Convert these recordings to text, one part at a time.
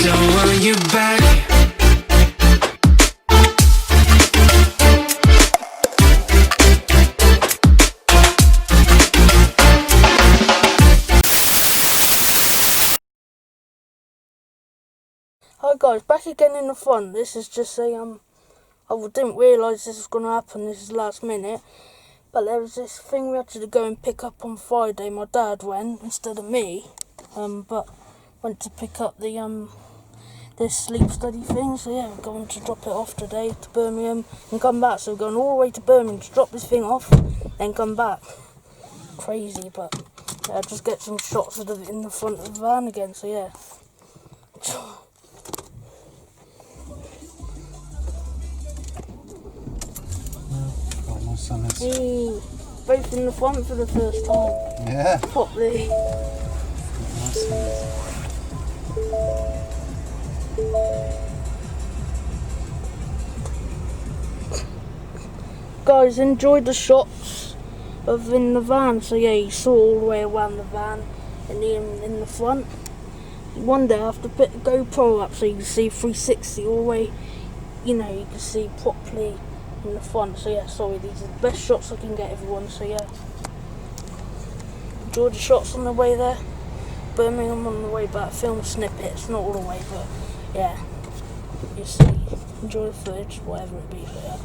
So will you back? Hi guys, back again in the front. This is just a I didn't realise this was going to happen. This is last minute, but there was this thing we had to go and pick up on Friday. My dad went instead of me, but went to pick up the this sleep study thing. So yeah, we're going to drop it off today to Birmingham and come back. So we're going all the way to Birmingham to drop this thing off, then come back. Crazy, but yeah, just get some shots of it in the front of the van again. So yeah. Hey, both in the front for the first time. Yeah. Properly. Guys, enjoyed the shots of in the van. So yeah, you saw all the way around the van and in the front. One day I have to put a GoPro up so you can see 360 all the way. You know, you can see properly in the front. So yeah, sorry, these are the best shots I can get, everyone. So yeah, enjoy the shots on the way there, Birmingham on the way back, film snippets, not all the way, but yeah, you see, enjoy the footage, whatever it be. But yeah.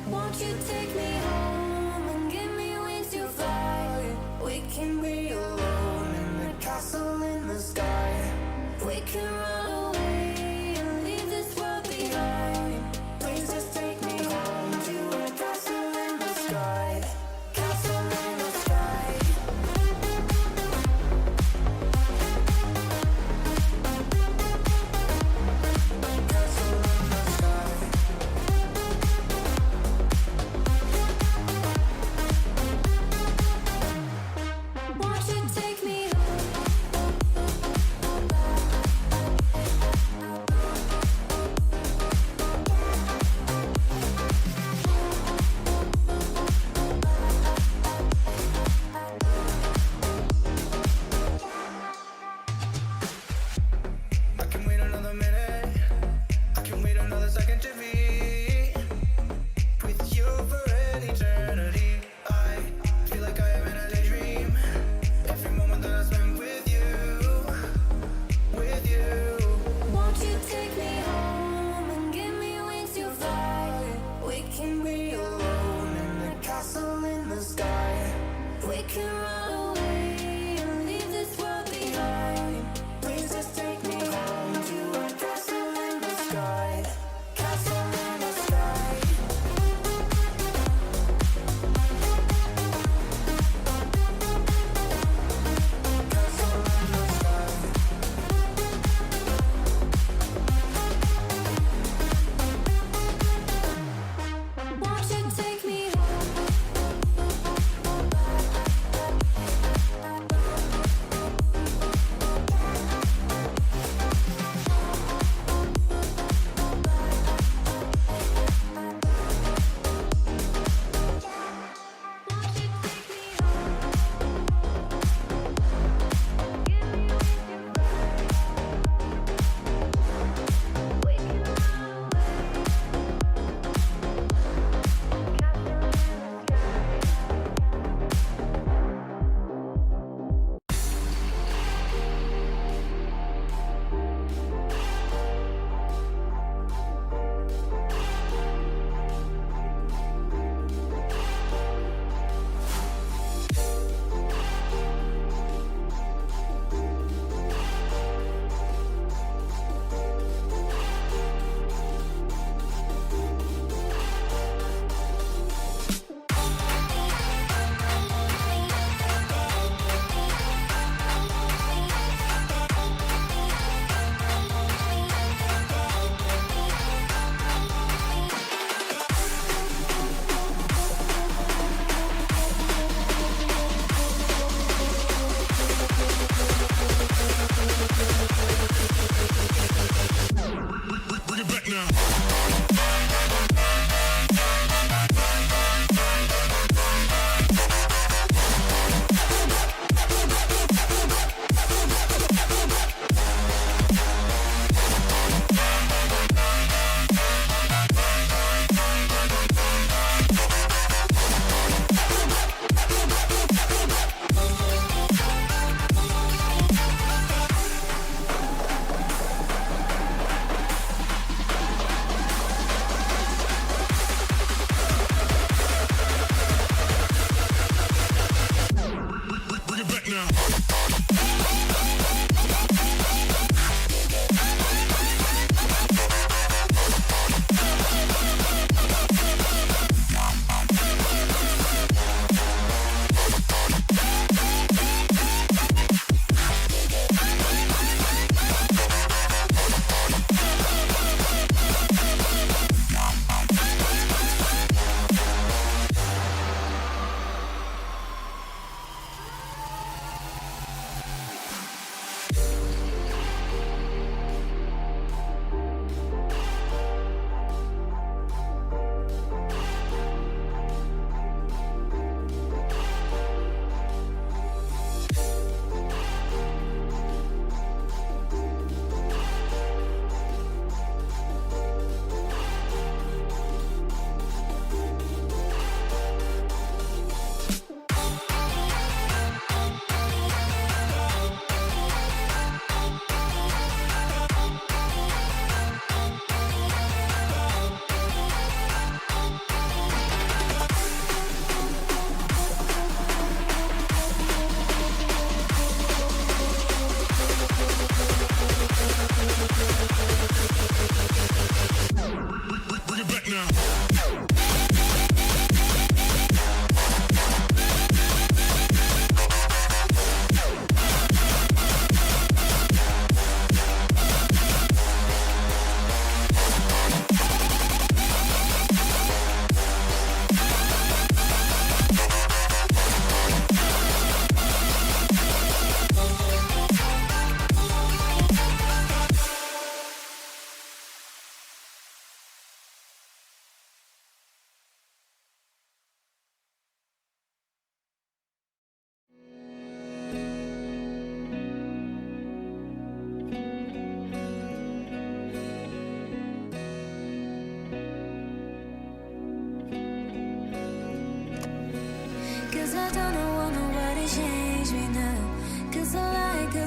Won't you take me home and give me wings to fly? We can be alone in the castle in the sky. We can run away and leave this world behind. Please just take me home to a castle in the sky. Castle in the sky. Castle in the sky. Won't you take me home?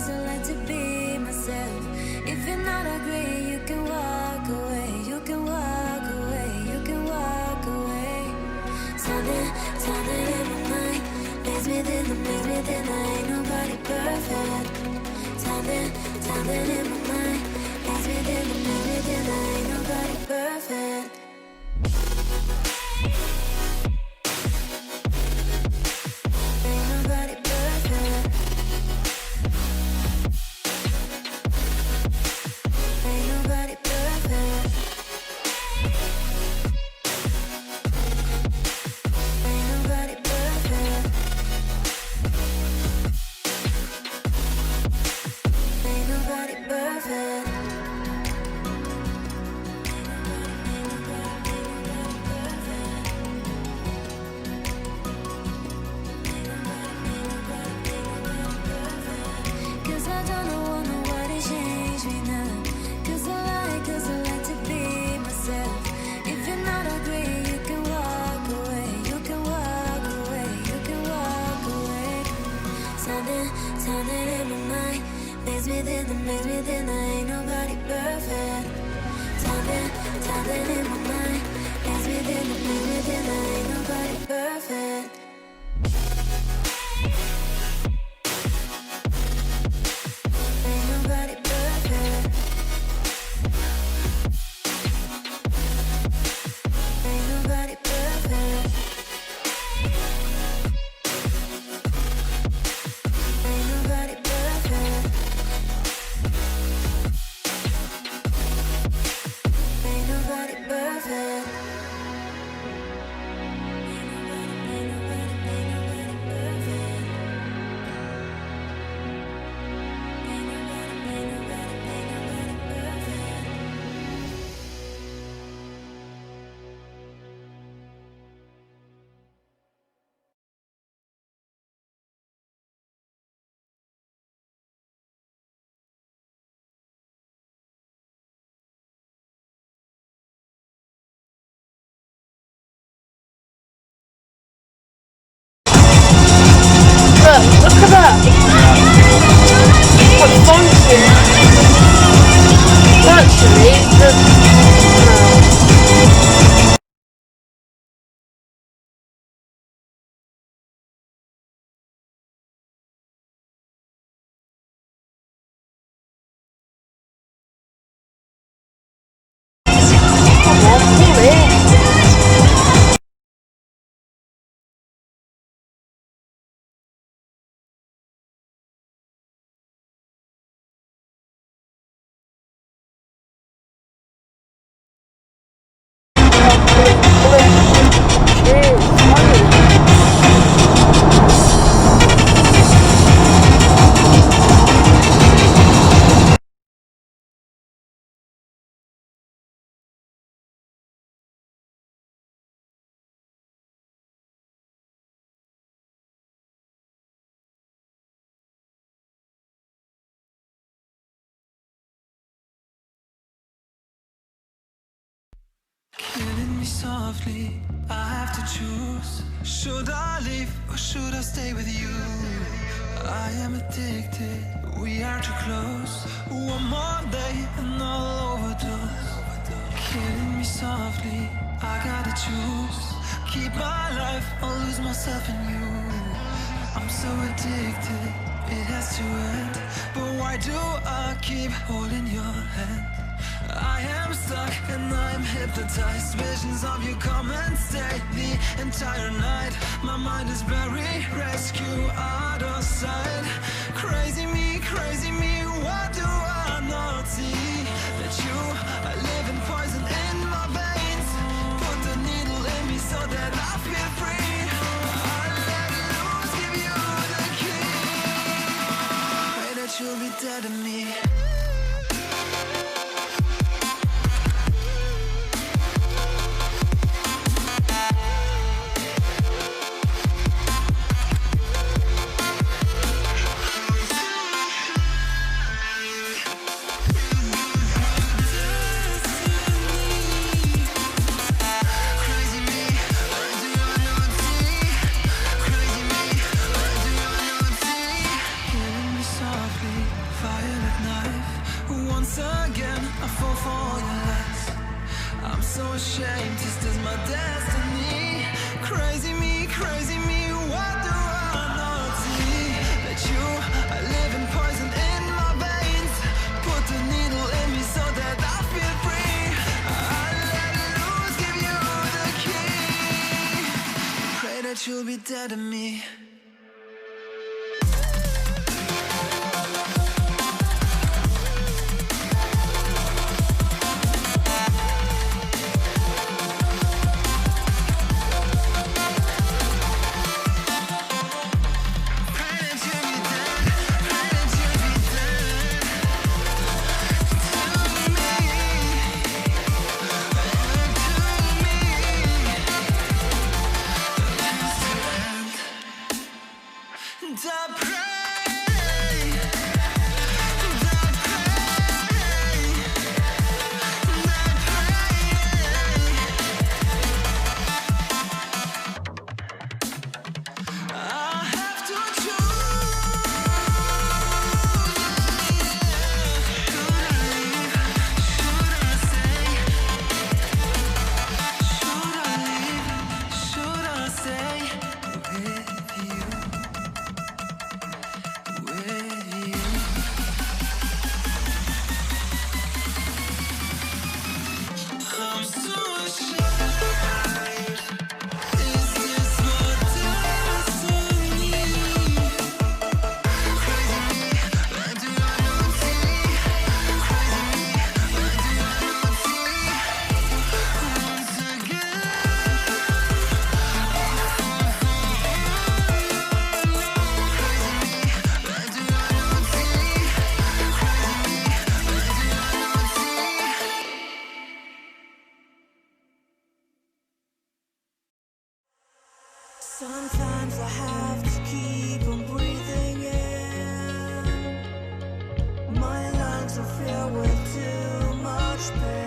'cause I like to be myself. If you're not agree, you can walk away. You can walk away. You can walk away. Something in my mind makes me think I ain't nobody perfect. Something in my mind makes me think I ain't nobody perfect. Ain't nobody perfect. Ain't nobody perfect. Ain't nobody perfect. Ain't nobody perfect. Cause I don't want nobody change me now. Cause I like to be myself. If you're not agree, you can walk away. You can walk away. You can walk away. Something in my mind makes me think I ain't nobody perfect. Something in my mind makes me think I ain't nobody perfect. Ain't nobody perfect. Ain't nobody perfect. Ain't nobody perfect. Ain't nobody perfect. Ain't nobody perfect. Ain't nobody perfect. Look at that. What function? Actually, come on, pull it. Killing me softly, I have to choose. Should I leave or should I stay with you? I am addicted, we are too close. One more day and I'll overdose. Killing me softly, I gotta choose. Keep my life or lose myself in you. I'm so addicted, it has to end. But why do I keep holding your hand? I am stuck and I'm hypnotized. Visions of you come and stay the entire night. My mind is buried, rescue out of sight. Crazy me, what do I not see? That you are living poison in my veins. Put the needle in me so that I feel free. I let loose, give you the key. Pray that you'll be dead to me. Killing me softly, knife. Once again, I fall for your lies. I'm so ashamed, this is my destiny. Crazy me, what do I not see? That you are living poison in my veins. Put the needle in me so that I feel free. I let loose, give you the key. Pray that you'll be dead to me. Sometimes I have to keep on breathing in. My lungs are filled with too much pain.